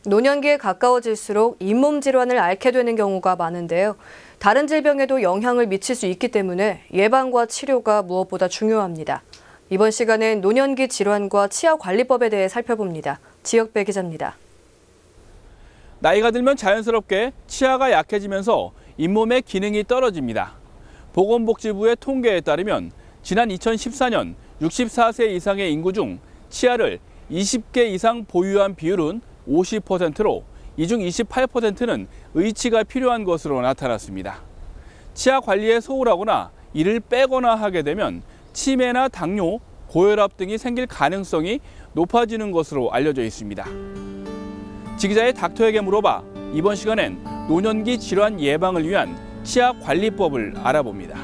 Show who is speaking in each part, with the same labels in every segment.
Speaker 1: 노년기에 가까워질수록 잇몸 질환을 앓게 되는 경우가 많은데요. 다른 질병에도 영향을 미칠 수 있기 때문에 예방과 치료가 무엇보다 중요합니다. 이번 시간엔 노년기 질환과 치아관리법에 대해 살펴봅니다. 지역배 기자입니다.
Speaker 2: 나이가 들면 자연스럽게 치아가 약해지면서 잇몸의 기능이 떨어집니다. 보건복지부의 통계에 따르면 지난 2014년 64세 이상의 인구 중 치아를 20개 이상 보유한 비율은 50%로 이 중 28%는 의치가 필요한 것으로 나타났습니다. 치아 관리에 소홀하거나 이를 빼거나 하게 되면 치매나 당뇨, 고혈압 등이 생길 가능성이 높아지는 것으로 알려져 있습니다. 지기자의 닥터에게 물어봐 이번 시간엔 노년기 질환 예방을 위한 치아 관리법을 알아봅니다.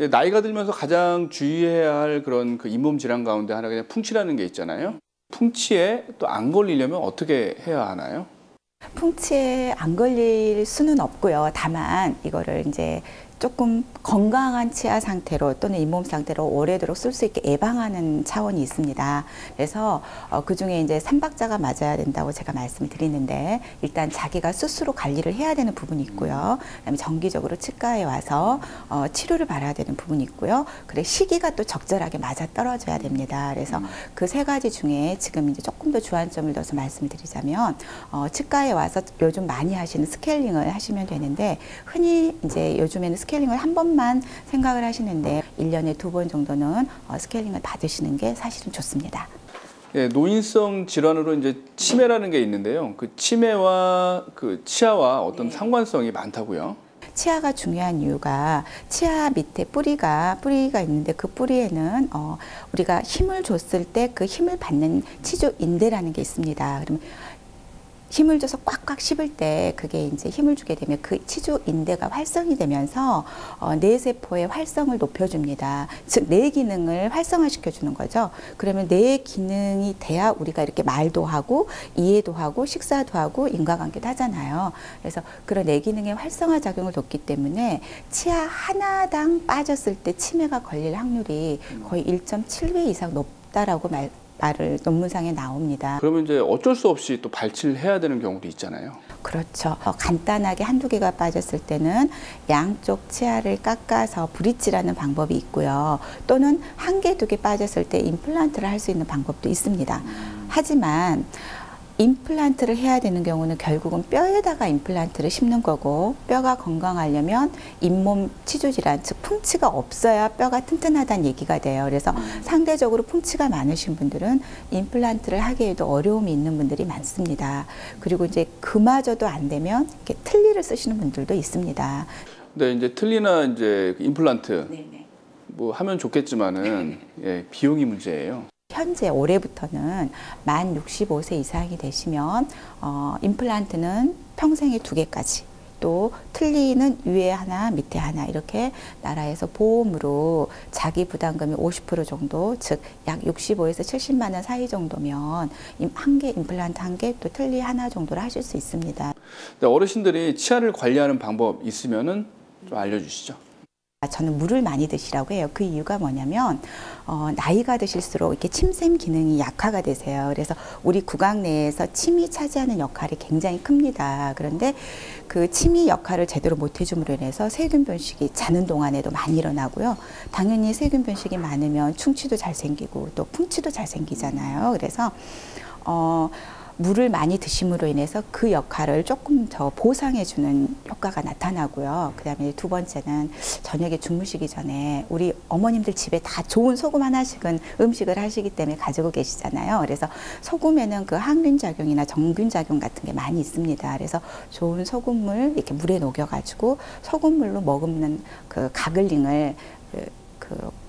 Speaker 2: 나이가 들면서 가장 주의해야 할 그런 잇몸 질환 가운데 하나가 그냥 풍치라는 게 있잖아요. 풍치에 또 안 걸리려면 어떻게 해야 하나요?
Speaker 3: 풍치에 안 걸릴 수는 없고요. 다만 이거를 이제 조금 건강한 치아 상태로 또는 잇몸 상태로 오래도록 쓸 수 있게 예방하는 차원이 있습니다. 그래서 그중에 이제 3박자가 맞아야 된다고 제가 말씀을 드리는데 일단 자기가 스스로 관리를 해야 되는 부분이 있고요. 그다음에 정기적으로 치과에 와서 치료를 받아야 되는 부분이 있고요. 그리고 시기가 또 적절하게 맞아 떨어져야 됩니다. 그래서 그 세 가지 중에 지금 이제 조금 더 주안점을 넣어서 말씀을 드리자면 치과에 와서 요즘 많이 하시는 스케일링을 하시면 되는데 흔히 이제 요즘에는 스케일링을 한 번만 생각을 하시는데 1년에 2번 정도는 스케일링을 받으시는 게 사실은 좋습니다.
Speaker 2: 예, 노인성 질환으로 이제 치매라는 게 있는데요. 그 치매와 그 치아와 어떤 상관성이 많다고요?
Speaker 3: 치아가 중요한 이유가 치아 밑에 뿌리가 있는데 그 뿌리에는 우리가 힘을 줬을 때 그 힘을 받는 치주인대라는 게 있습니다. 그러면 힘을 줘서 꽉꽉 씹을 때 그게 이제 힘을 주게 되면 그 치주인대가 활성이 되면서 뇌세포의 활성을 높여줍니다. 즉 뇌 기능을 활성화시켜 주는 거죠. 그러면 뇌 기능이 돼야 우리가 이렇게 말도 하고 이해도 하고 식사도 하고 인과관계도 하잖아요. 그래서 그런 뇌 기능의 활성화 작용을 돕기 때문에 치아 하나당 빠졌을 때 치매가 걸릴 확률이 거의 1.7배 이상 높다라고 말을 논문상에 나옵니다.
Speaker 2: 그러면 이제 어쩔 수 없이 또 발치를 해야 되는 경우도 있잖아요.
Speaker 3: 그렇죠. 간단하게 한두 개가 빠졌을 때는 양쪽 치아를 깎아서 브릿지라는 방법이 있고요. 또는 한 개, 두 개 빠졌을 때 임플란트를 할 수 있는 방법도 있습니다. 하지만 임플란트를 해야 되는 경우는 결국은 뼈에다가 임플란트를 심는 거고 뼈가 건강하려면 잇몸 치주 질환, 즉 풍치가 없어야 뼈가 튼튼하다는 얘기가 돼요. 그래서 상대적으로 풍치가 많으신 분들은 임플란트를 하기에도 어려움이 있는 분들이 많습니다. 그리고 이제 그마저도 안 되면 이렇게 틀니를 쓰시는 분들도 있습니다.
Speaker 2: 근데 이제 틀니나 이제 임플란트 뭐 하면 좋겠지만은 예, 비용이 문제예요.
Speaker 3: 현재 올해부터는 만 65세 이상이 되시면 임플란트는 평생에 2개까지 또 틀니는 위에 하나 밑에 하나 이렇게 나라에서 보험으로 자기 부담금이 50% 정도 즉 약 65에서 70만 원 사이 정도면 한 개 임플란트 한 개 또 틀니 하나 정도를 하실 수 있습니다.
Speaker 2: 어르신들이 치아를 관리하는 방법 있으면은 좀 알려주시죠.
Speaker 3: 저는 물을 많이 드시라고 해요. 그 이유가 뭐냐면 나이가 드실수록 이렇게 침샘 기능이 약화가 되세요. 그래서 우리 구강 내에서 침이 차지하는 역할이 굉장히 큽니다. 그런데 그 침이 역할을 제대로 못 해줌으로 인해서 세균 변식이 자는 동안에도 많이 일어나고요. 당연히 세균 변식이 많으면 충치도 잘 생기고 또 풍치도 잘 생기잖아요. 그래서 물을 많이 드심으로 인해서 그 역할을 조금 더 보상해주는 효과가 나타나고요. 그 다음에 2번째는 저녁에 주무시기 전에 우리 어머님들 집에 다 좋은 소금 하나씩은 음식을 하시기 때문에 가지고 계시잖아요. 그래서 소금에는 그 항균 작용이나 정균 작용 같은 게 많이 있습니다. 그래서 좋은 소금물 이렇게 물에 녹여가지고 소금물로 머금는 그 가글링을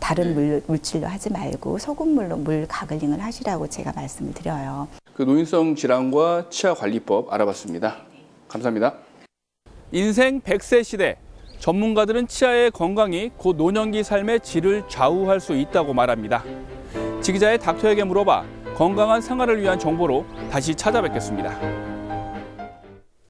Speaker 3: 다른 물질로 하지 말고 소금물로 물 가글링을 하시라고 제가 말씀을 드려요.
Speaker 2: 그 노인성 질환과 치아 관리법 알아봤습니다. 감사합니다. 인생 100세 시대, 전문가들은 치아의 건강이 곧 노년기 삶의 질을 좌우할 수 있다고 말합니다. 지기자의 닥터에게 물어봐 건강한 생활을 위한 정보로 다시 찾아뵙겠습니다.